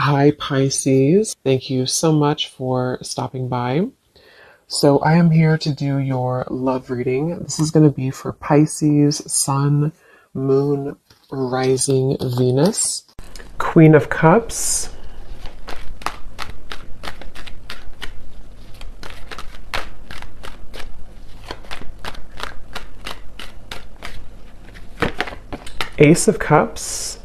Hi, Pisces. Thank you so much for stopping by. So, I am here to do your love reading. This is going to be for Pisces, Sun, Moon, Rising, Venus, Queen of Cups, Ace of Cups,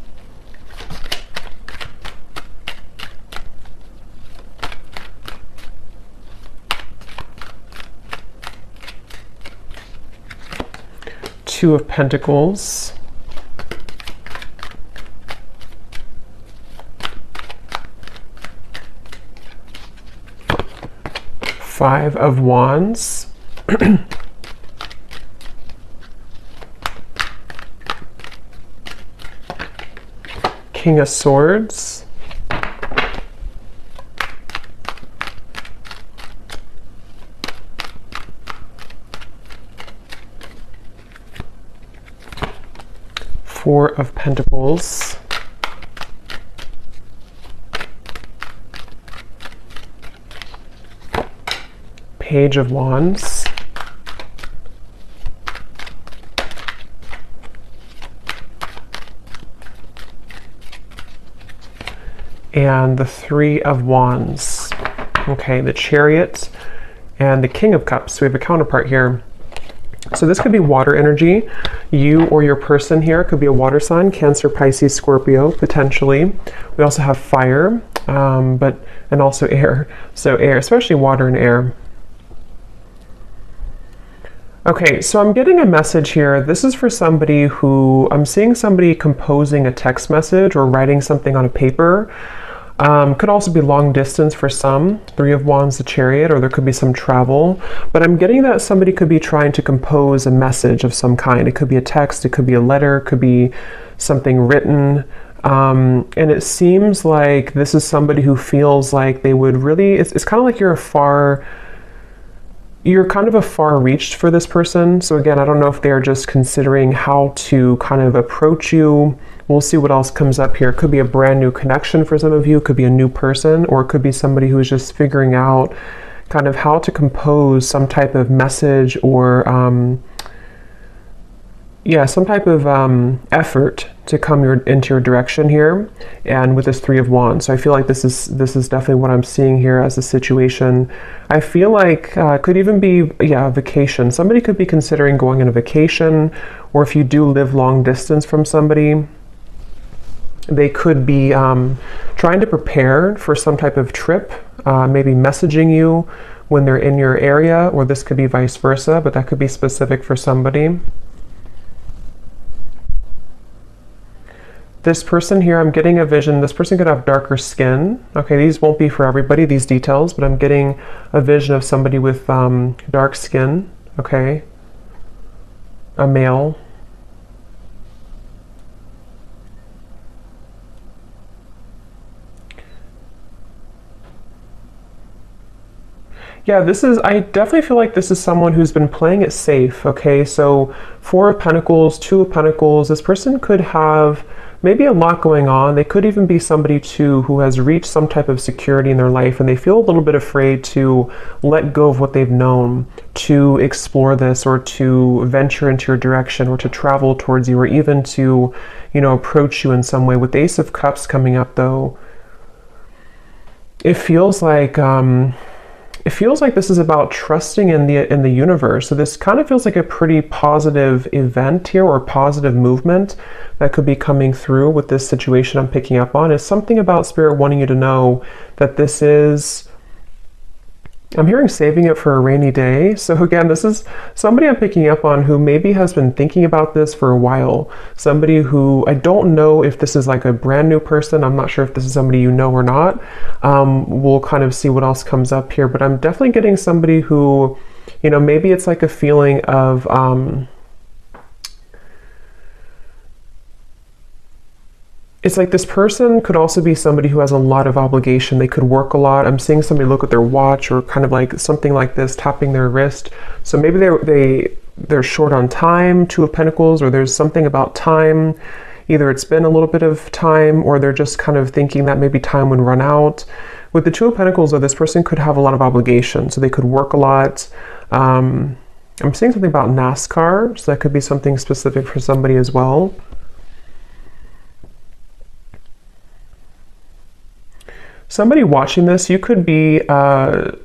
Two of Pentacles, Five of Wands, King of Swords, Four of Pentacles, Page of Wands, and the Three of Wands. Okay, the Chariot and the King of Cups. So we have a counterpart here. So this could be water energy. You or your person here could be a water sign, Cancer, Pisces, Scorpio, potentially. We also have fire, and also air. So air, especially water and air. Okay, so I'm getting a message here. This is for somebody who, I'm seeing somebody composing a text message or writing something on a paper. Could also be long distance for some, Three of Wands, the Chariot, or there could be some travel. But I'm getting that somebody could be trying to compose a message of some kind. It could be a text, it could be a letter, it could be something written. And it seems like this is somebody who feels like they would really, it's kind of like you're kind of a far reach for this person. So again, I don't know if they're just considering how to kind of approach you. We'll see what else comes up here. It could be a brand new connection for some of you. It could be a new person, or it could be somebody who is just figuring out kind of how to compose some type of message or some type of effort to come into your direction here. And with this Three of Wands, so I feel like this is definitely what I'm seeing here as a situation. I feel like it could even be a vacation. Somebody could be considering going on a vacation, or if you do live long distance from somebody, they could be trying to prepare for some type of trip, maybe messaging you when they're in your area, or this could be vice versa, but that could be specific for somebody. This person here, I'm getting a vision. This person could have darker skin. Okay, these won't be for everybody, these details, but I'm getting a vision of somebody with dark skin. Okay, a male. Yeah, I definitely feel like this is someone who's been playing it safe, okay? So Four of Pentacles, Two of Pentacles, this person could have maybe a lot going on. They could even be somebody too who has reached some type of security in their life, and they feel a little bit afraid to let go of what they've known, to explore this, or to venture into your direction, or to travel towards you, or even to, approach you in some way. With the Ace of Cups coming up though, it feels like this is about trusting in the universe. So this kind of feels like a pretty positive event here, or positive movement that could be coming through with this situation I'm picking up on. Is something about Spirit wanting you to know that this is, I'm hearing saving it for a rainy day. So again, this is somebody I'm picking up on who maybe has been thinking about this for a while. Somebody who, I don't know if this is like a brand new person. I'm not sure if this is somebody you know or not. We'll kind of see what else comes up here, but I'm definitely getting somebody who, maybe it's like a feeling of, it's like this person could also be somebody who has a lot of obligation. They could work a lot. I'm seeing somebody look at their watch, or kind of like something like this, tapping their wrist. So maybe they're short on time, Two of Pentacles, or there's something about time. Either it's been a little bit of time, or they're just kind of thinking that maybe time would run out. With the Two of Pentacles, though, this person could have a lot of obligations, so they could work a lot. I'm seeing something about NASCAR, so that could be something specific for somebody as well. Somebody watching this, you could be a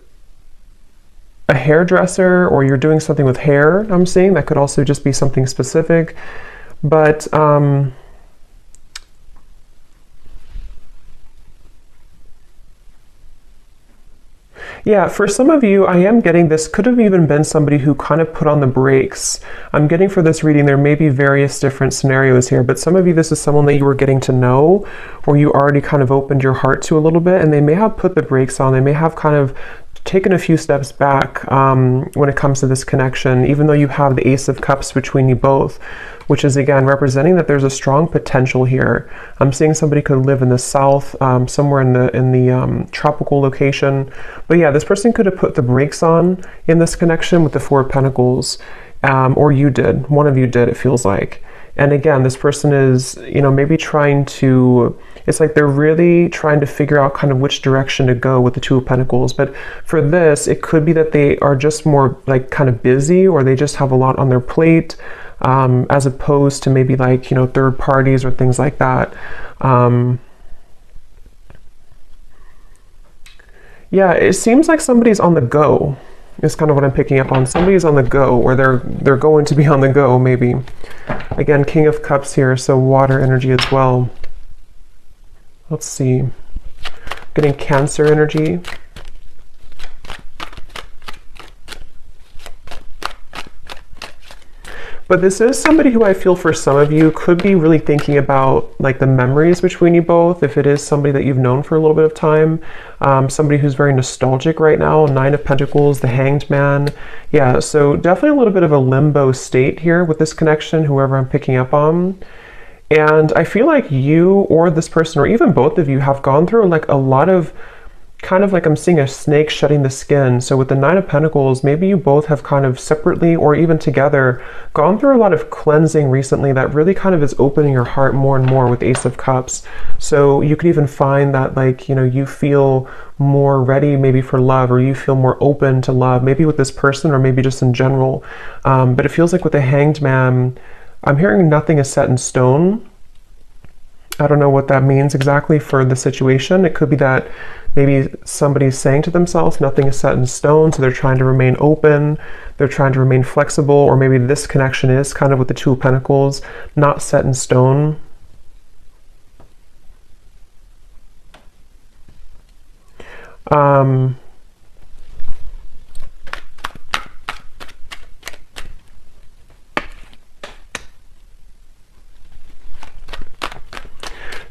hairdresser, or you're doing something with hair, I'm seeing. That could also just be something specific. But yeah, for some of you, I am getting this could have even been somebody who kind of put on the brakes. I'm getting for this reading, there may be various different scenarios here, but some of you, this is someone that you were getting to know, or you already kind of opened your heart to a little bit, and they may have put the brakes on. They may have kind of taken a few steps back when it comes to this connection, even though you have the Ace of Cups between you both, which is again representing that there's a strong potential here. I'm seeing somebody could live in the south, somewhere in the tropical location. But yeah, this person could have put the brakes on in this connection with the Four of Pentacles, or you did. One of you did, it feels like. And again, this person is, you know, maybe trying to, it's like they're really trying to figure out kind of which direction to go with the Two of Pentacles. But for this, it could be that they are just more like kind of busy, or they just have a lot on their plate, as opposed to maybe like, you know, third parties or things like that. Yeah, it seems like somebody's on the go. Is kind of what I'm picking up on. Somebody's on the go, or they're going to be on the go, maybe. Again, King of Cups here, so water energy as well. Let's see. Getting Cancer energy. But this is somebody who I feel for some of you could be really thinking about like the memories between you both. If it is somebody that you've known for a little bit of time, somebody who's very nostalgic right now. Nine of Pentacles, the Hanged Man. Yeah, so definitely a little bit of a limbo state here with this connection, whoever I'm picking up on. And I feel like you or this person, or even both of you, have gone through like a lot of kind of like I'm seeing a snake shedding the skin. So with the Nine of Pentacles, maybe you both have kind of separately or even together gone through a lot of cleansing recently that really kind of is opening your heart more and more with Ace of Cups. So you could even find that, like, you know, you feel more ready maybe for love, or you feel more open to love, maybe with this person or maybe just in general. But it feels like with the Hanged Man, I'm hearing nothing is set in stone. I don't know what that means exactly for the situation. It could be that maybe somebody's saying to themselves, nothing is set in stone, so they're trying to remain open, they're trying to remain flexible, or maybe this connection is kind of with the Two of Pentacles, not set in stone.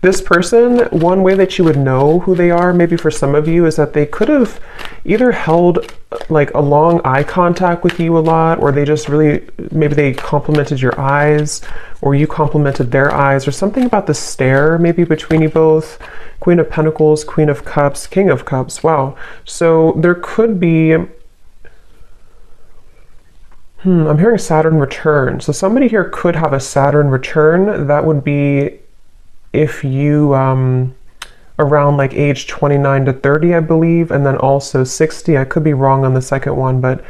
This person, one way that you would know who they are, maybe for some of you, is that they could have either held like a long eye contact with you a lot, or they just really, maybe they complimented your eyes, or you complimented their eyes, or something about the stare maybe between you both. Queen of Pentacles, Queen of Cups, King of Cups. Wow. So there could be, I'm hearing Saturn return. So somebody here could have a Saturn return. That would be if you around like age 29 to 30, I believe, and then also 60. I could be wrong on the second one, but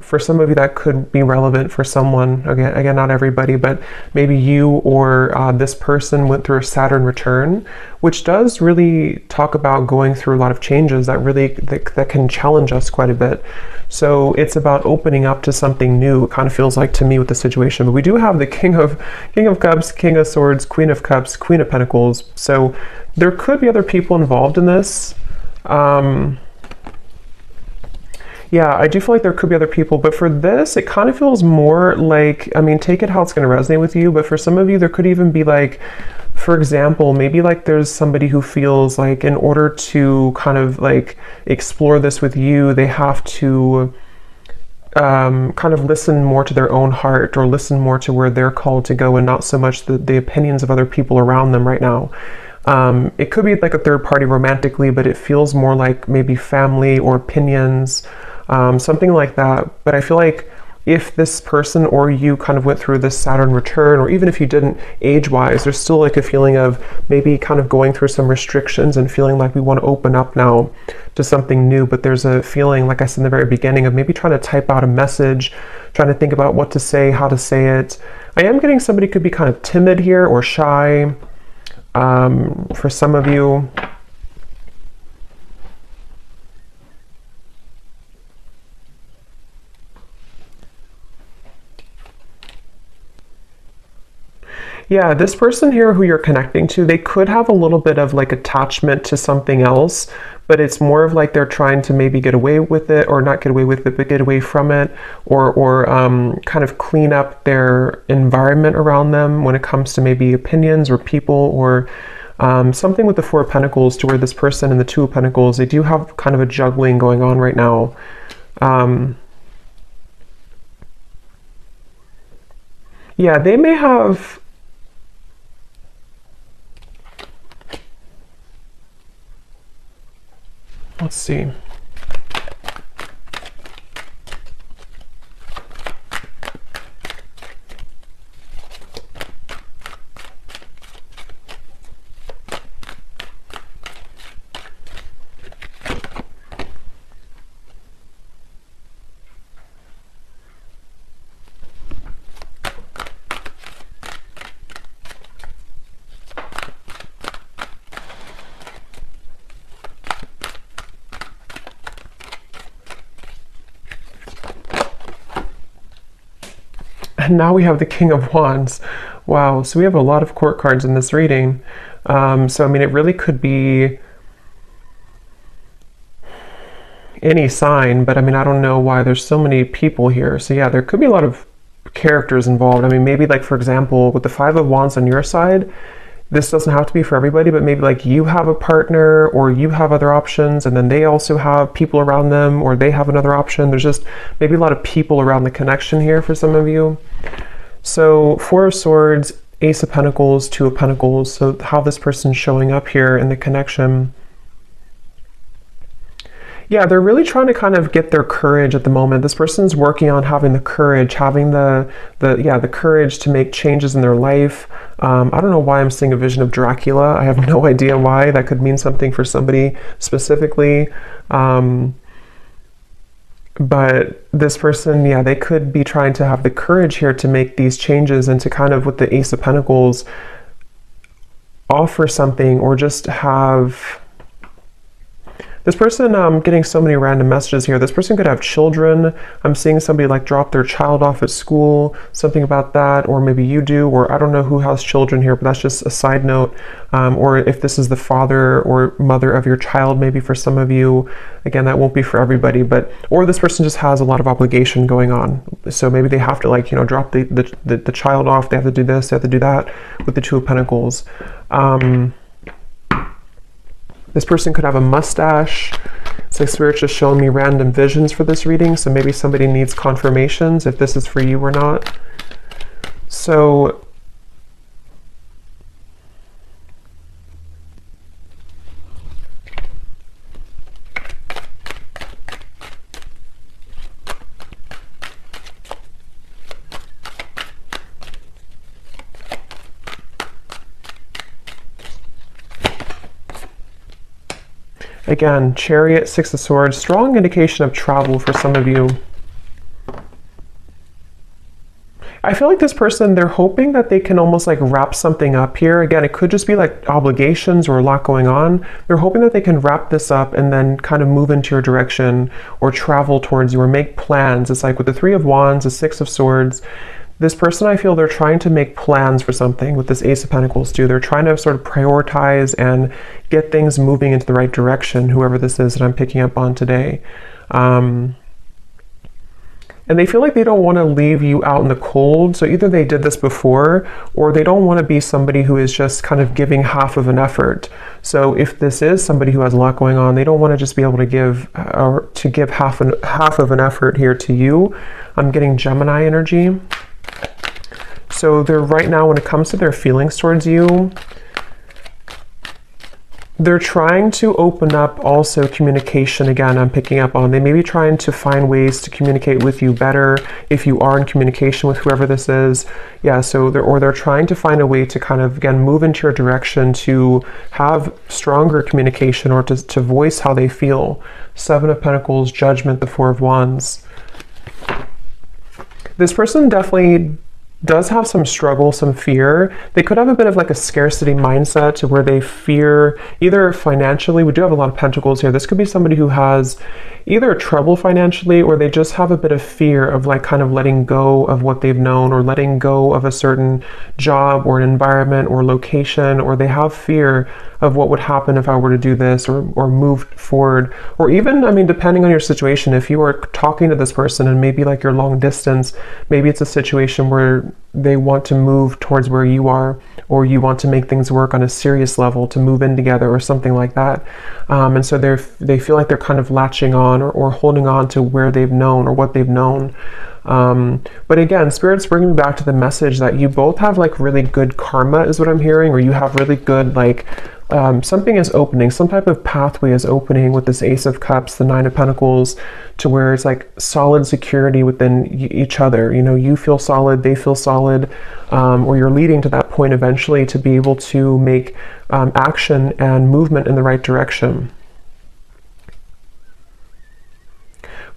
for some of you that could be relevant for someone. Again, not everybody, but maybe you or this person went through a Saturn return, which does really talk about going through a lot of changes that really that can challenge us quite a bit. So it's about opening up to something new, it kind of feels like to me with the situation. But we do have the King of Cups, King of Swords, Queen of Cups, Queen of Pentacles. So there could be other people involved in this. Yeah, I do feel like there could be other people, but for this, it kind of feels more like, I mean, take it how it's going to resonate with you, but for some of you, there could even be like, for example, maybe like there's somebody who feels like in order to kind of like explore this with you, they have to kind of listen more to their own heart, or listen more to where they're called to go, and not so much the opinions of other people around them right now. It could be like a third party romantically, but it feels more like maybe family or opinions, something like that. But I feel like if this person or you kind of went through this Saturn return, or even if you didn't age-wise, there's still like a feeling of maybe kind of going through some restrictions and feeling like we want to open up now to something new. But there's a feeling, like I said in the very beginning, of maybe trying to type out a message, trying to think about what to say, how to say it. I am getting somebody could be kind of timid here or shy for some of you. Yeah, this person here who you're connecting to, they could have a little bit of like attachment to something else, but it's more of like they're trying to maybe get away with it, or not get away with it, but get away from it, or kind of clean up their environment around them when it comes to maybe opinions or people, or something with the Four of Pentacles, to where this person and the Two of Pentacles, they do have kind of a juggling going on right now. Yeah, they may have... Let's see. And now we have the King of Wands. Wow, so we have a lot of court cards in this reading. So, I mean, it really could be any sign, but I mean, I don't know why there's so many people here. So yeah, there could be a lot of characters involved. I mean, maybe like, for example, with the Five of Wands on your side, this doesn't have to be for everybody, but maybe like you have a partner, or you have other options, and then they also have people around them, or they have another option. There's just maybe a lot of people around the connection here for some of you. So Four of Swords, Ace of Pentacles, Two of Pentacles. So how this person's showing up here in the connection. Yeah, they're really trying to kind of get their courage at the moment. This person's working on having the courage, having the courage to make changes in their life. I don't know why I'm seeing a vision of Dracula. I have no idea why. That could mean something for somebody specifically. But this person, yeah, they could be trying to have the courage here to make these changes, and to kind of, with the Ace of Pentacles, offer something, or just have... This person, getting so many random messages here. This person could have children. I'm seeing somebody like drop their child off at school, something about that, or maybe you do, or I don't know who has children here, but that's just a side note. Or if this is the father or mother of your child, maybe for some of you. Again, that won't be for everybody, but, or this person just has a lot of obligation going on. So maybe they have to, like, you know, drop the child off. They have to do this, they have to do that with the Two of Pentacles. This person could have a mustache. It's like Spirit's just showing me random visions for this reading, so maybe somebody needs confirmations if this is for you or not. So again, Chariot, Six of Swords, strong indication of travel for some of you. I feel like this person, they're hoping that they can almost like wrap something up here. Again, it could just be like obligations or a lot going on. They're hoping that they can wrap this up and then kind of move into your direction, or travel towards you, or make plans. It's like with the Three of Wands, the Six of Swords, this person, I feel they're trying to make plans for something. With this Ace of Pentacles too, they're trying to sort of prioritize and get things moving into the right direction, whoever this is that I'm picking up on today. And they feel like they don't want to leave you out in the cold. So either they did this before, or they don't want to be somebody who is just kind of giving half of an effort. So if this is somebody who has a lot going on, they don't want to just be able to give, or to give half of an effort here to you. I'm getting Gemini energy. So they're right now, when it comes to their feelings towards you, They're trying to open up also communication. Again, I'm picking up on, they may be trying to find ways to communicate with you better if you are in communication with whoever this is. Yeah, so they're trying to find a way to kind of, again, move into your direction to have stronger communication or to voice how they feel. Seven of Pentacles, Judgment, the Four of Wands. This person definitely does have some struggle, some fear. They could have a bit of like a scarcity mindset to where they fear either financially. We do have a lot of pentacles here. This could be somebody who has either trouble financially, or they just have a bit of fear of like kind of letting go of what they've known, or letting go of a certain job or an environment or location, or they have fear of what would happen if I were to do this or move forward. Or even, I mean, depending on your situation, if you are talking to this person and maybe like you're long distance, maybe it's a situation where they want to move towards where you are, or you want to make things work on a serious level to move in together or something like that. And so they feel like they're kind of latching on or holding on to where they've known or what they've known. But again, Spirit's bringing me back to the message that you both have like really good karma is what I'm hearing, or you have really good like something is opening, some type of pathway is opening with this Ace of Cups, the Nine of Pentacles, to where it's like solid security within each other. You know, you feel solid, they feel solid, or you're leading to that point eventually to be able to make action and movement in the right direction.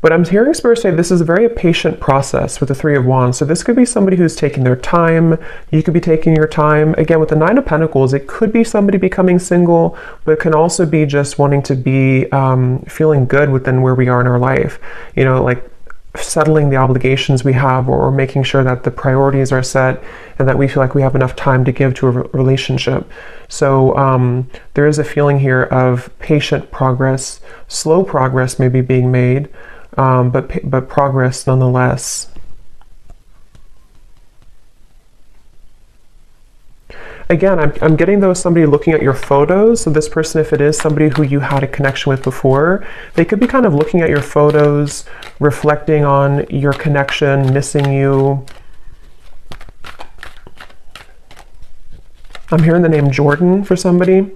But I'm hearing Spirit say this is a very patient process with the Three of Wands. So this could be somebody who's taking their time. You could be taking your time. Again, with the Nine of Pentacles, it could be somebody becoming single, but it can also be just wanting to be feeling good within where we are in our life. You know, like settling the obligations we have, or making sure that the priorities are set and that we feel like we have enough time to give to a relationship. So there is a feeling here of patient progress, slow progress maybe being made, but progress nonetheless. Again, I'm getting though somebody looking at your photos. So this person, if it is somebody who you had a connection with before, they could be kind of looking at your photos, reflecting on your connection, missing you. I'm hearing the name Jordan for somebody.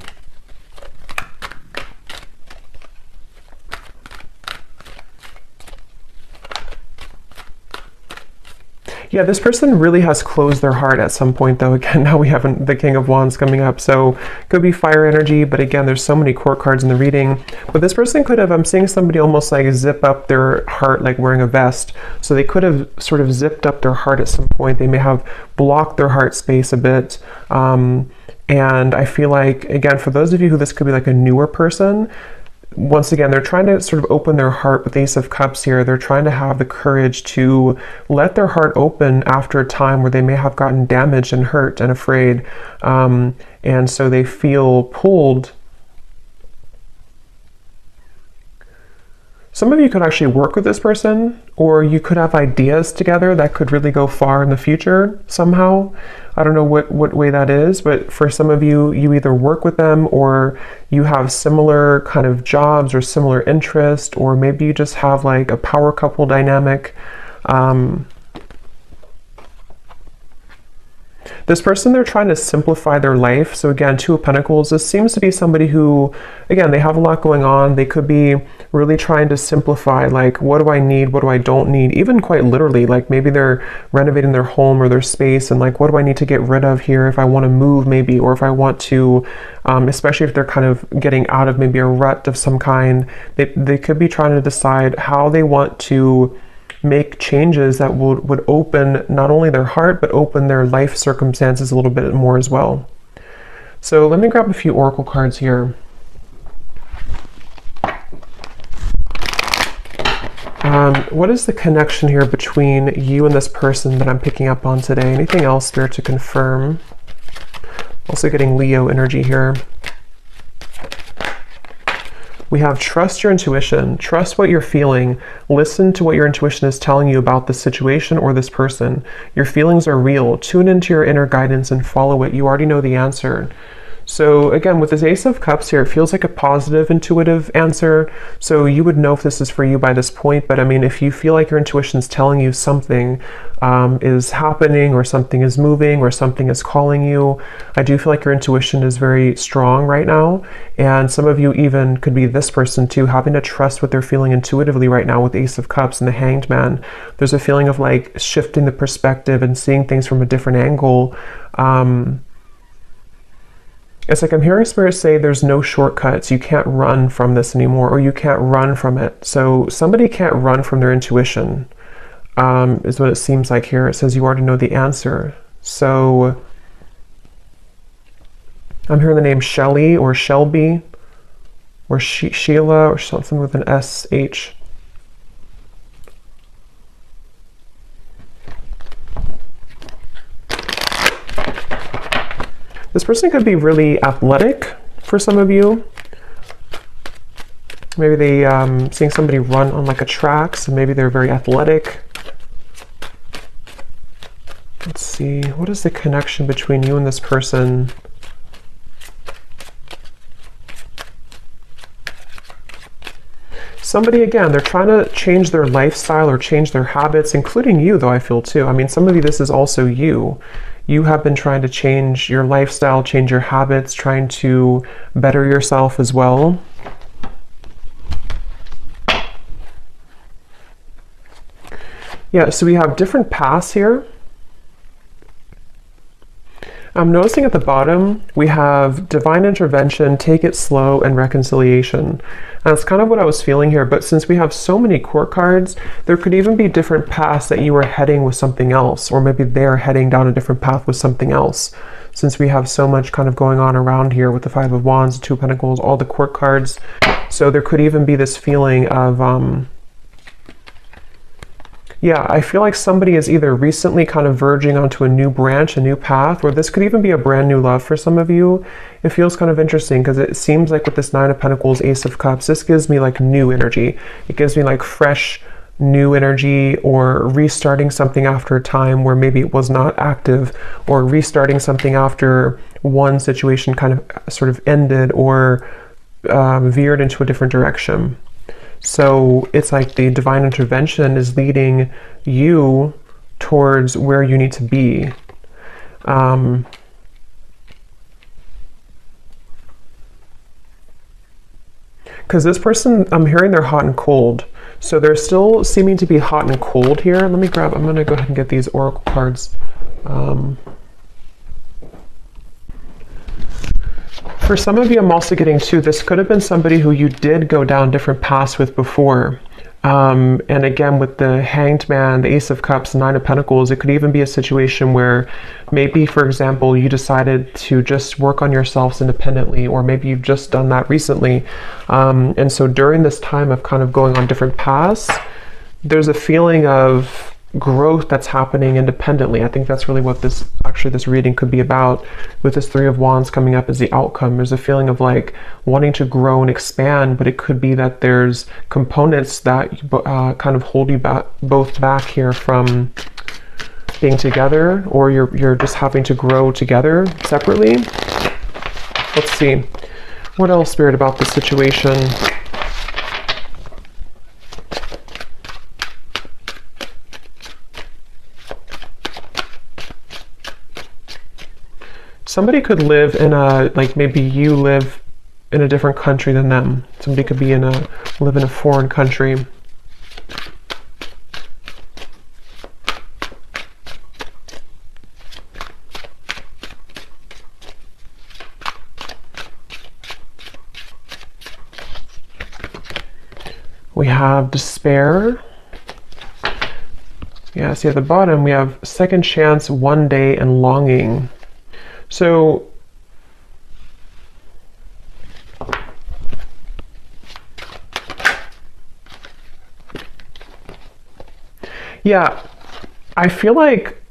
Yeah, this person really has closed their heart at some point, though. Again, now we have the King of Wands coming up, so could be fire energy, but again, there's so many court cards in the reading. But this person could have, I'm seeing somebody almost like zip up their heart like wearing a vest. So they could have sort of zipped up their heart at some point. They may have blocked their heart space a bit. And I feel like, again, for those of you who this could be like a newer person, once again, they're trying to sort of open their heart with the Ace of Cups here. They're trying to have the courage to let their heart open after a time where they may have gotten damaged and hurt and afraid. And so they feel pulled. Some of you could actually work with this person, or you could have ideas together that could really go far in the future somehow. I don't know what way that is, but for some of you, you either work with them, or you have similar kind of jobs or similar interest, or maybe you just have like a power couple dynamic. This person, they're trying to simplify their life. So again, Two of Pentacles, this seems to be somebody who, again, they have a lot going on. They could be really trying to simplify, like, what do I need? What do I don't need? Even quite literally, like maybe they're renovating their home or their space, and like, what do I need to get rid of here if I want to move maybe, or if I want to, especially if they're kind of getting out of maybe a rut of some kind, they could be trying to decide how they want to make changes that would open not only their heart, but open their life circumstances a little bit more as well. So let me grab a few oracle cards here. What is the connection here between you and this person that I'm picking up on today? Anything else, Spirit, to confirm? Also getting Leo energy here. We have trust your intuition, trust what you're feeling, listen to what your intuition is telling you about the situation or this person. Your feelings are real. Tune into your inner guidance and follow it. You already know the answer. So again, with this Ace of Cups here, it feels like a positive, intuitive answer. So you would know if this is for you by this point. But I mean, if you feel like your intuition is telling you something is happening, or something is moving, or something is calling you, I do feel like your intuition is very strong right now. And some of you even could be this person too, having to trust what they're feeling intuitively right now with Ace of Cups and the Hanged Man. There's a feeling of like shifting the perspective and seeing things from a different angle. It's like I'm hearing Spirit say there's no shortcuts. You can't run from this anymore, or you can't run from it. So somebody can't run from their intuition, is what it seems like here. It says you already know the answer. So I'm hearing the name Shelly or Shelby or Sheila or something with an SH. This person could be really athletic for some of you. Maybe they seeing somebody run on like a track, so maybe they're very athletic. Let's see, what is the connection between you and this person? Somebody, again, they're trying to change their lifestyle or change their habits, including you though, I feel too. I mean, some of you, this is also you. You have been trying to change your lifestyle, change your habits, trying to better yourself as well. Yeah, so we have different paths here. I'm noticing at the bottom, we have divine intervention, take it slow, and reconciliation. And that's kind of what I was feeling here, but since we have so many court cards, there could even be different paths that you are heading with something else, or maybe they're heading down a different path with something else. Since we have so much kind of going on around here with the Five of Wands, the Two of Pentacles, all the court cards. So there could even be this feeling of, yeah, I feel like somebody is either recently kind of verging onto a new branch, a new path, or this could even be a brand new love for some of you. It feels kind of interesting because it seems like with this Nine of Pentacles, Ace of Cups, this gives me like new energy. It gives me like fresh, new energy, or restarting something after a time where maybe it was not active, or restarting something after one situation kind of sort of ended or veered into a different direction. So it's like the divine intervention is leading you towards where you need to be. Because this person, I'm hearing they're hot and cold. So they're still seeming to be hot and cold here. Let me grab, I'm going to go ahead and get these oracle cards. For some of you, I'm also getting too, this could have been somebody who you did go down different paths with before. And again, with the Hanged Man, the Ace of Cups, Nine of Pentacles, it could even be a situation where maybe, for example, you decided to just work on yourselves independently, or maybe you've just done that recently. And so during this time of kind of going on different paths, there's a feeling of growth that's happening independently. I think that's really what this reading could be about, with this Three of Wands coming up as the outcome. There's a feeling of like wanting to grow and expand, but it could be that there's components that kind of hold you both back here from being together, or you're just having to grow together separately. Let's see. What else, Spirit, about this situation? Somebody could live in a, like maybe you live in a different country than them. Somebody could be live in a foreign country. We have despair. Yeah, see at the bottom we have second chance, one day, and longing. So yeah, I feel like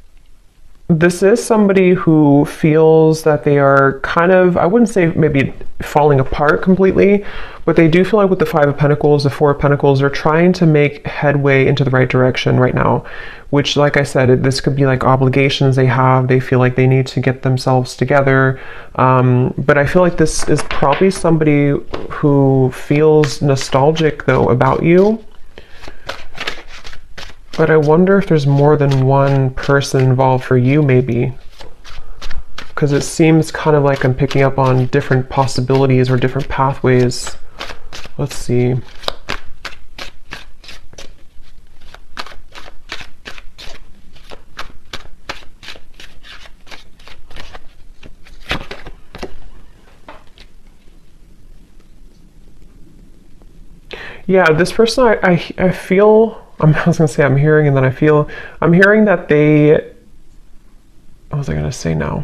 this is somebody who feels that they are kind of, I wouldn't say maybe falling apart completely, but they do feel like with the Five of Pentacles, the Four of Pentacles, they're trying to make headway into the right direction right now, which, like I said, this could be like obligations they have. They feel like they need to get themselves together. But I feel like this is probably somebody who feels nostalgic, though, about you. But I wonder if there's more than one person involved for you, maybe. Because it seems kind of like I'm picking up on different possibilities or different pathways. Let's see. Yeah, this person, I feel... I was going to say I'm hearing, and then I'm hearing that they, what was I going to say now?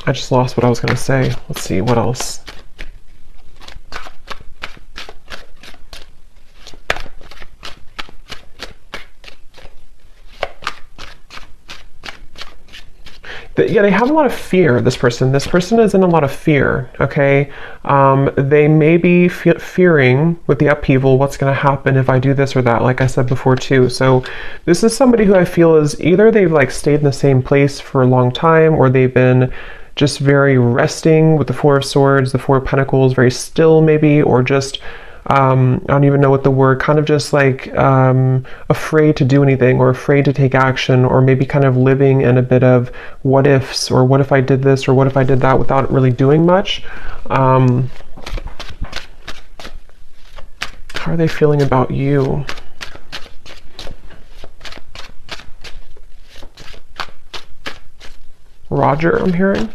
I just lost what I was going to say. Let's see, what else? Yeah, they have a lot of fear, this person. This person is in a lot of fear, okay? They may be fearing with the upheaval what's going to happen if I do this or that, like I said before too. So this is somebody who I feel is either they've like stayed in the same place for a long time, or they've been just very resting with the Four of Swords, the Four of Pentacles, very still maybe, or just... I don't even know what the word, kind of just like afraid to do anything, or afraid to take action, or maybe kind of living in a bit of what ifs, or what if I did this, or what if I did that, without really doing much. How are they feeling about you? Roger, I'm hearing.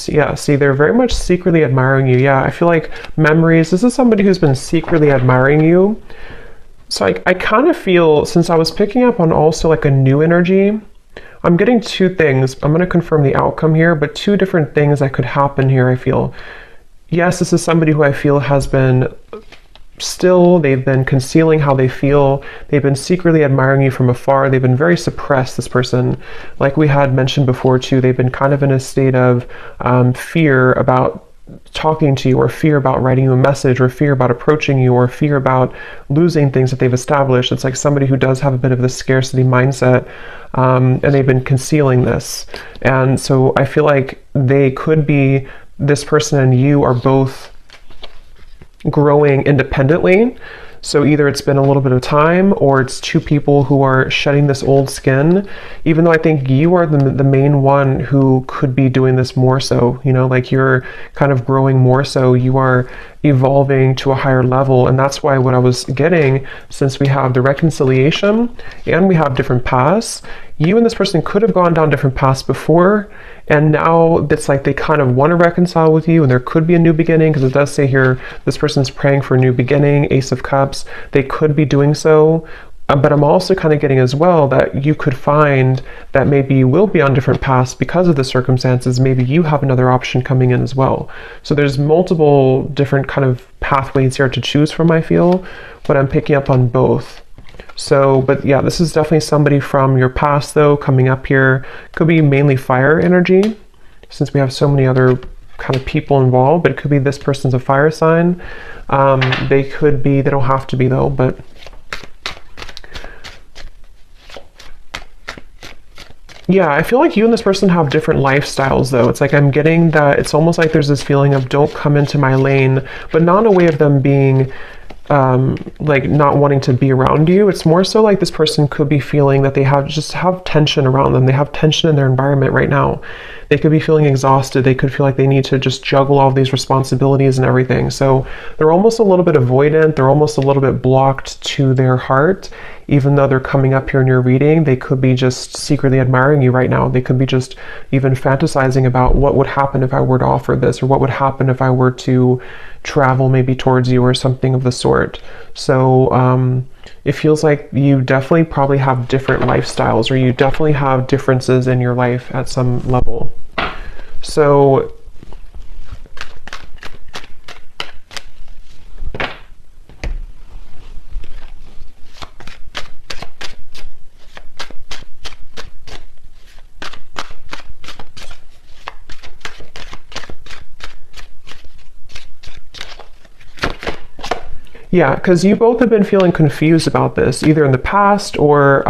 Yeah, see, they're very much secretly admiring you. Yeah, I feel like memories, this is somebody who's been secretly admiring you. So I kind of feel, since I was picking up on also like a new energy, I'm getting two things. I'm going to confirm the outcome here, but two different things that could happen here, I feel. Yes, this is somebody who I feel has been still, they've been concealing how they feel, they've been secretly admiring you from afar, they've been very suppressed, this person. Like we had mentioned before too, they've been kind of in a state of fear about talking to you, or fear about writing you a message, or fear about approaching you, or fear about losing things that they've established. It's like somebody who does have a bit of the scarcity mindset, and they've been concealing this. And so I feel like they could be, this person and you are both growing independently. So either it's been a little bit of time, or it's two people who are shedding this old skin, even though I think you are the main one who could be doing this more so, you know, like you're kind of growing more so, you are evolving to a higher level. And that's why what I was getting, since we have the reconciliation and we have different paths, you and this person could have gone down different paths before, and now it's like they kind of want to reconcile with you, and there could be a new beginning, because it does say here this person's praying for a new beginning, Ace of Cups. They could be doing so, but I'm also kind of getting as well that you could find that maybe you will be on different paths because of the circumstances. Maybe you have another option coming in as well. So there's multiple different kind of pathways here to choose from, I feel, but I'm picking up on both. So, but yeah, this is definitely somebody from your past though, coming up here. Could be mainly fire energy, since we have so many other kind of people involved, but it could be this person's a fire sign. They could be, they don't have to be though, but yeah, I feel like you and this person have different lifestyles though. It's like I'm getting that it's almost like there's this feeling of don't come into my lane, but not in a way of them being like not wanting to be around you. It's more so like this person could be feeling that they have tension around them. They have tension in their environment right now. They could be feeling exhausted. They could feel like they need to just juggle all these responsibilities and everything. So they're almost a little bit avoidant. They're almost a little bit blocked to their heart. Even though they're coming up here in your reading, they could be just secretly admiring you right now. They could be just even fantasizing about what would happen if I were to offer this, or what would happen if I were to travel maybe towards you, or something of the sort. So it feels like you definitely probably have different lifestyles, or you definitely have differences in your life at some level. So yeah, because you both have been feeling confused about this, either in the past or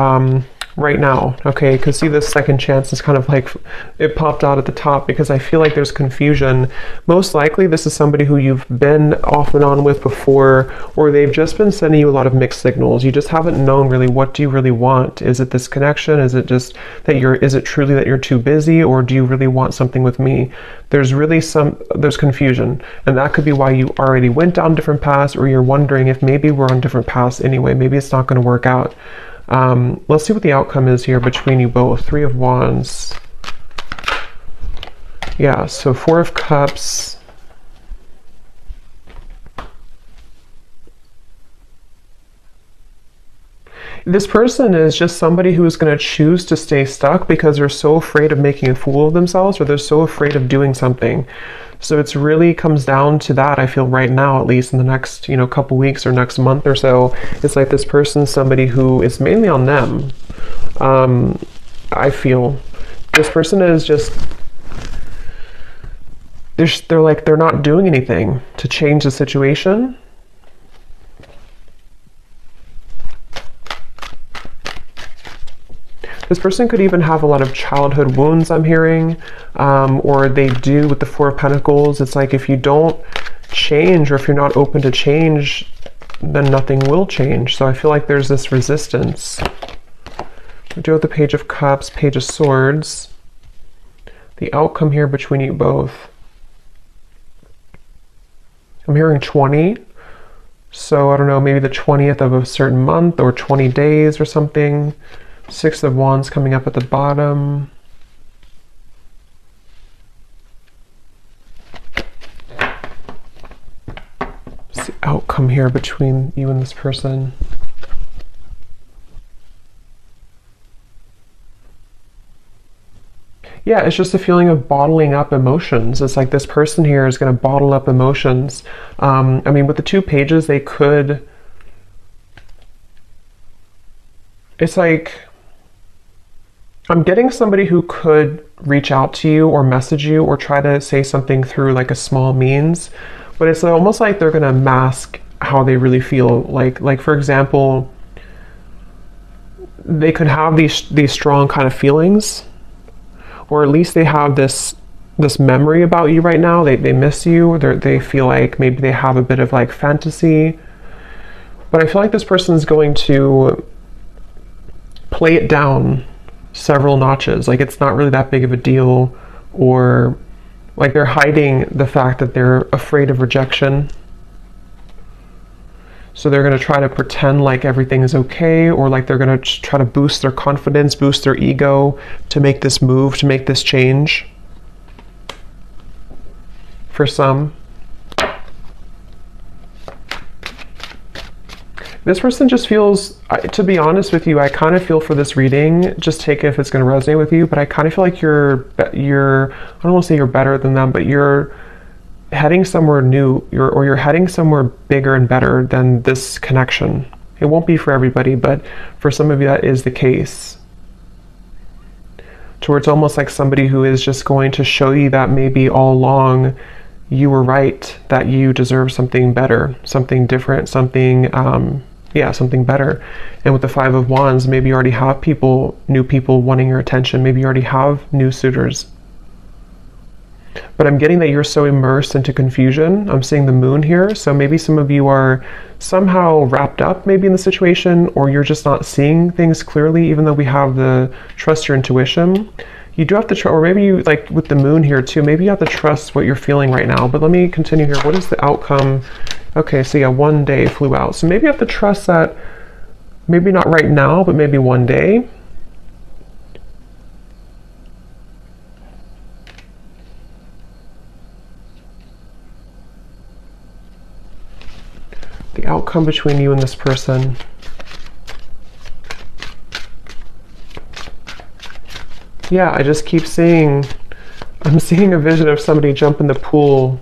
right now, okay? Because see, this second chance is kind of like, it popped out at the top because I feel like there's confusion. Most likely this is somebody who you've been off and on with before, or they've just been sending you a lot of mixed signals. You just haven't known really, what do you really want? Is it this connection? Is it just that is it truly that you're too busy, or do you really want something with me? There's really there's confusion, and that could be why you already went down different paths, or you're wondering if maybe we're on different paths anyway, maybe it's not going to work out. Let's see what the outcome is here between you both. Three of Wands. Yeah, so Four of Cups. This person is just somebody who is going to choose to stay stuck because they're so afraid of making a fool of themselves, or they're so afraid of doing something. So it's really comes down to that, I feel, right now, at least in the next, couple weeks or next month or so. It's like this person's somebody who is mainly on them. I feel this person is just, they're not doing anything to change the situation. This person could even have a lot of childhood wounds, I'm hearing, or they do with the Four of Pentacles. It's like if you don't change, or if you're not open to change, then nothing will change. So I feel like there's this resistance. We do have the Page of Cups, Page of Swords. The outcome here between you both. I'm hearing 20. So I don't know, maybe the 20th of a certain month or 20 days or something. Six of Wands coming up at the bottom. What's the outcome here between you and this person? Yeah, it's just a feeling of bottling up emotions. It's like this person here is going to bottle up emotions. I mean, with the two pages, they could... It's like... I'm getting somebody who could reach out to you or message you or try to say something through like a small means, but it's almost like they're gonna mask how they really feel. Like for example, they could have these strong kind of feelings, or at least they have this memory about you right now. They miss you, or they feel like maybe they have a bit of like fantasy, but I feel like this person is going to play it down several notches. Like it's not really that big of a deal, or like they're hiding the fact that they're afraid of rejection. So they're going to try to pretend like everything is okay, or like they're going to try to boost their confidence, boost their ego to make this move, to make this change. For some. This person just feels, to be honest with you, I kind of feel for this reading, just take it if it's going to resonate with you, but I kind of feel like you're, I don't want to say you're better than them, but you're heading somewhere new, or you're heading somewhere bigger and better than this connection. It won't be for everybody, but for some of you that is the case. To where it's almost like somebody who is just going to show you that maybe all along you were right, that you deserve something better, something different, something something better. And with the Five of Wands, maybe you already have new people wanting your attention. Maybe you already have new suitors. But I'm getting that you're so immersed into confusion. I'm seeing the Moon here. So maybe some of you are somehow wrapped up maybe in the situation, or you're just not seeing things clearly, even though we have the trust your intuition. You do have to trust, or maybe you, like with the Moon here too, maybe you have to trust what you're feeling right now. But let me continue here. What is the outcome? Okay, so yeah, 1 day flew out. So maybe you have to trust that, maybe not right now, but maybe one day. The outcome between you and this person. Yeah, I just keep seeing I'm seeing a vision of somebody jump in the pool,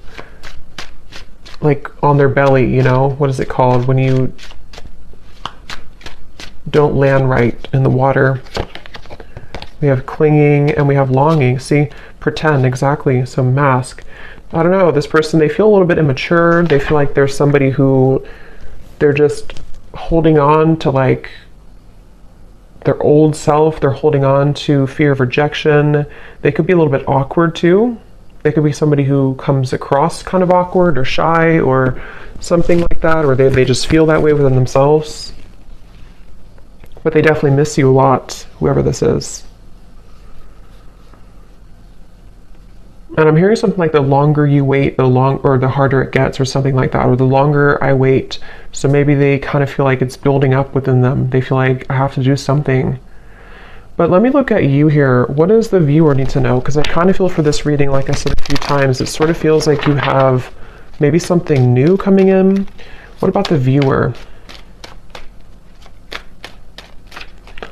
like on their belly, you know? What is it called when you don't land right in the water? We have clinging and we have longing. See, pretend, exactly. So mask. I don't know, this person, they feel a little bit immature. They feel like there's somebody who they're just holding on to, like their old self. They're holding on to fear of rejection. They could be a little bit awkward too. They could be somebody who comes across kind of awkward or shy or something like that, or they just feel that way within themselves. But they definitely miss you a lot, whoever this is. And I'm hearing something like the longer you wait, the harder it gets, or something like that, or the longer I wait. So maybe they kind of feel like it's building up within them. They feel like I have to do something. But let me look at you here. What does the viewer need to know? Because I kind of feel for this reading, like I said a few times, it sort of feels like you have maybe something new coming in. What about the viewer?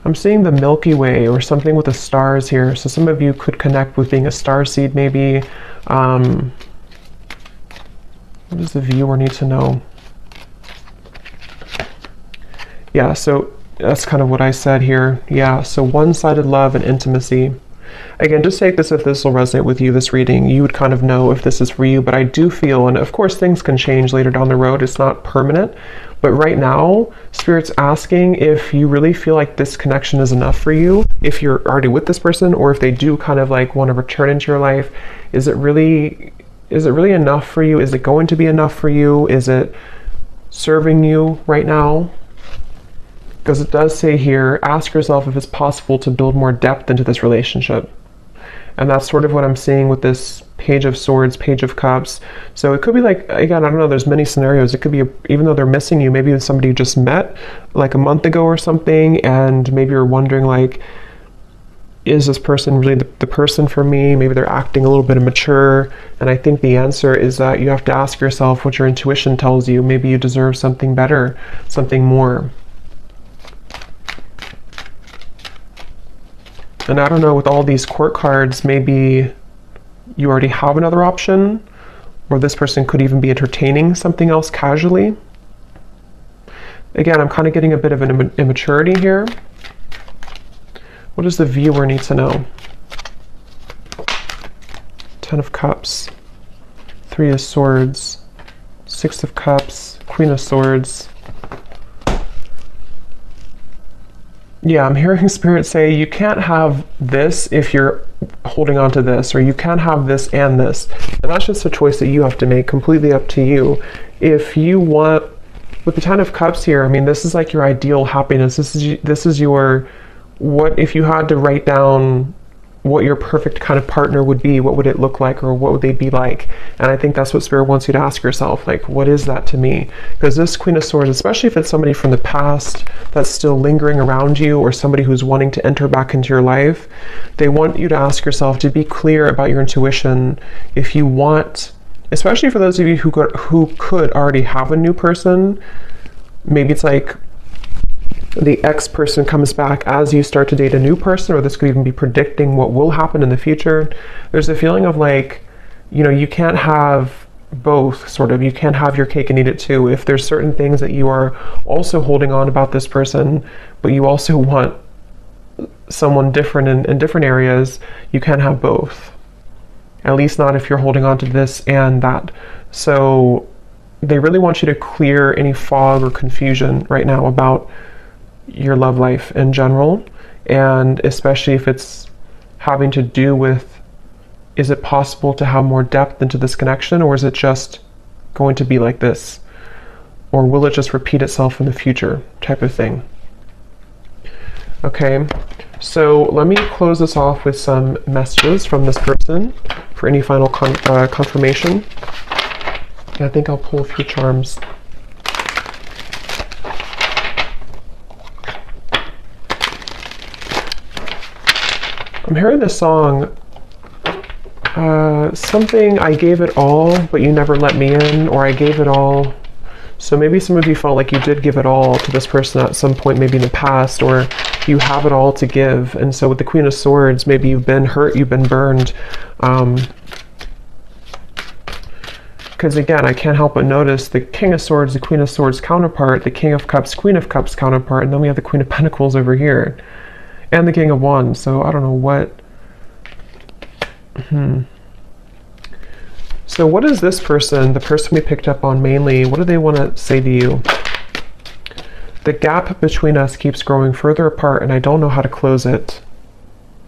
I'm seeing the Milky Way or something with the stars here. So some of you could connect with being a star seed maybe. What does the viewer need to know? Yeah, so that's kind of what I said here. Yeah, so one-sided love and intimacy. Again, just take this if this will resonate with you, this reading. You would kind of know if this is for you, but I do feel, and of course things can change later down the road, it's not permanent, but right now, Spirit's asking if you really feel like this connection is enough for you, if you're already with this person, or if they do kind of like want to return into your life. Is it really enough for you? Is it going to be enough for you? Is it serving you right now? Because it does say here, ask yourself if it's possible to build more depth into this relationship. And that's sort of what I'm seeing with this Page of Swords, Page of Cups. So it could be like, again, I don't know, there's many scenarios. It could be, even though they're missing you, maybe it's somebody you just met like a month ago or something, and maybe you're wondering like, is this person really the person for me? Maybe they're acting a little bit immature. And I think the answer is that you have to ask yourself what your intuition tells you. Maybe you deserve something better, something more. And I don't know, with all these court cards, maybe you already have another option, or this person could even be entertaining something else casually. Again, I'm kind of getting a bit of an immaturity here. What does the viewer need to know? Ten of Cups, Three of Swords, Six of Cups, Queen of Swords. Yeah, I'm hearing Spirit say you can't have this if you're holding on to this, or you can't have this and this. And that's just a choice that you have to make, completely up to you. If you want, with the Ten of Cups here, I mean, this is like your ideal happiness. This is your, what if you had to write down what your perfect kind of partner would be, what would it look like, or what would they be like? And I think that's what Spirit wants you to ask yourself, like, what is that to me? Because this Queen of Swords, especially if it's somebody from the past that's still lingering around you, or somebody who's wanting to enter back into your life, they want you to ask yourself to be clear about your intuition. If you want, especially for those of you who could already have a new person, maybe it's like the ex person comes back as you start to date a new person, or this could even be predicting what will happen in the future. There's a feeling of like, you know, you can't have both, sort of. You can't have your cake and eat it too. If there's certain things that you are also holding on about this person, but you also want someone different in different areas, you can't have both. At least not if you're holding on to this and that. So they really want you to clear any fog or confusion right now about your love life in general, and especially if it's having to do with, is it possible to have more depth into this connection, or is it just going to be like this, or will it just repeat itself in the future, type of thing. Okay, so let me close this off with some messages from this person for any final confirmation. I think I'll pull a few charms. I'm hearing this song, something, I gave it all, but you never let me in, or I gave it all, so So maybe some of you felt like you did give it all to this person at some point, maybe in the past, or you have it all to give. And so with the Queen of Swords, maybe you've been hurt, you've been burned. Because again, I can't help but notice the King of Swords, the Queen of Swords counterpart, the King of Cups, Queen of Cups counterpart, and then we have the Queen of Pentacles over here. And the King of Wands. So I don't know what... So what is this person, the person we picked up on mainly, what do they want to say to you? The gap between us keeps growing further apart and I don't know how to close it.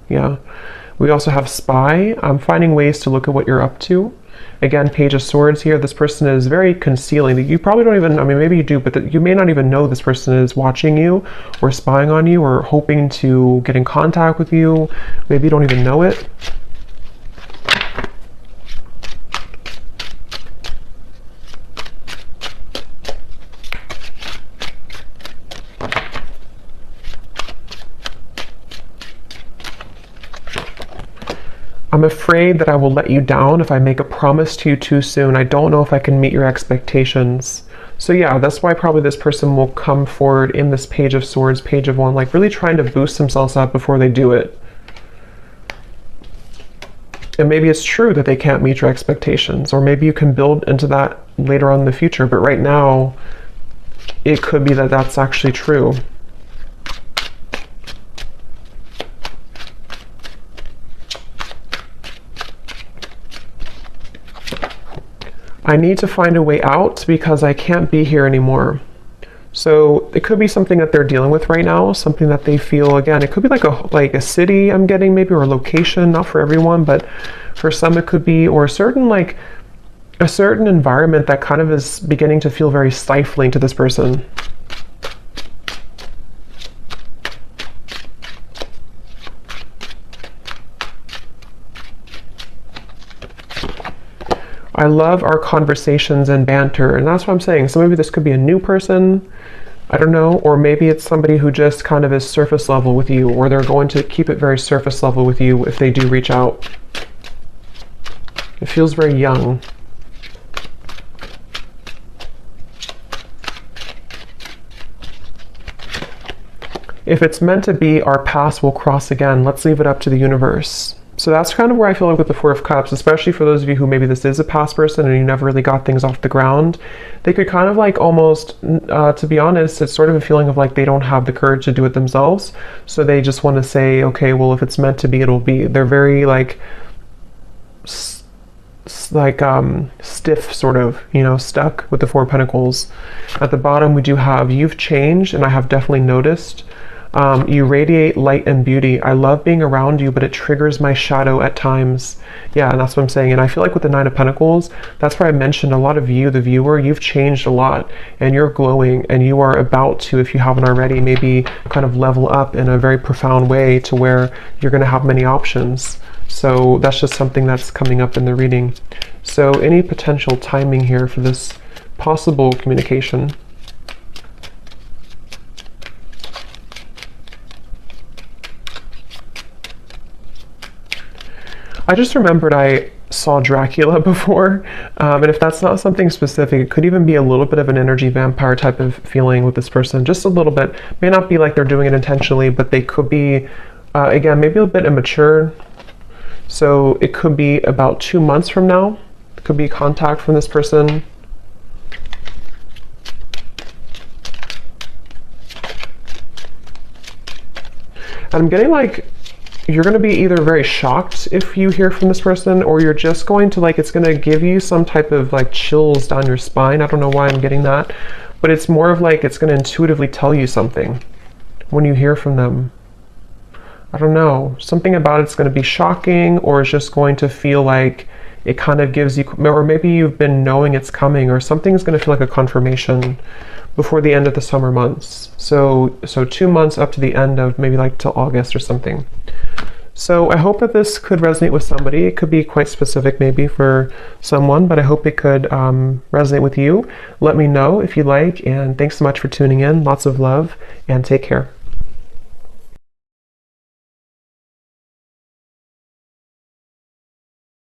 Yeah. We also have Spy. I'm finding ways to look at what you're up to. Again, Page of Swords here. This person is very concealing. You probably don't even, I mean, maybe you do, but you may not even know this person is watching you or spying on you or hoping to get in contact with you. Maybe you don't even know it. I'm afraid that I will let you down if I make a promise to you too soon. I don't know if I can meet your expectations. So yeah, that's why probably this person will come forward in this Page of Swords, Page of Wands, like really trying to boost themselves up before they do it. And maybe it's true that they can't meet your expectations, or maybe you can build into that later on in the future. But right now, it could be that that's actually true. I need to find a way out because I can't be here anymore. So it could be something that they're dealing with right now, something that they feel, again, it could be like a city I'm getting maybe, or a location, not for everyone, but for some it could be, or a certain environment that kind of is beginning to feel very stifling to this person. I love our conversations and banter, and that's what I'm saying. So maybe this could be a new person, I don't know, or maybe it's somebody who just kind of is surface level with you, or they're going to keep it very surface level with you if they do reach out. It feels very young. If it's meant to be, our paths will cross again. Let's leave it up to the universe. So that's kind of where I feel like with the Four of Cups, especially for those of you who maybe this is a past person and you never really got things off the ground, they could kind of like almost, to be honest, it's sort of a feeling of like they don't have the courage to do it themselves. So they just want to say, okay, well, if it's meant to be, it'll be. They're very like stiff, sort of, you know, stuck with the Four of Pentacles. At the bottom, we do have, you've changed, and I have definitely noticed. You radiate light and beauty. I love being around you, but it triggers my shadow at times. Yeah, and that's what I'm saying. And I feel like with the Nine of Pentacles, that's where I mentioned a lot of you, the viewer, you've changed a lot and you're glowing, and you are about to, if you haven't already, maybe kind of level up in a very profound way to where you're going to have many options. So that's just something that's coming up in the reading. So any potential timing here for this possible communication? I just remembered I saw Dracula before, and if that's not something specific, it could even be a little bit of an energy vampire type of feeling with this person, just a little bit. May not be like they're doing it intentionally, but they could be, again, maybe a bit immature. So it could be about 2 months from now. It could be contact from this person. And I'm getting like, you're going to be either very shocked if you hear from this person, or you're just going to like, it's going to give you some type of like chills down your spine. I don't know why I'm getting that, but it's more of like, it's going to intuitively tell you something when you hear from them. I don't know, something about it's going to be shocking, or it's just going to feel like it kind of gives you, or maybe you've been knowing it's coming, or something's going to feel like a confirmation before the end of the summer months. So 2 months up to the end of maybe like till August or something. So I hope that this could resonate with somebody. It could be quite specific maybe for someone, but I hope it could resonate with you. Let me know if you like, and thanks so much for tuning in. Lots of love, and take care.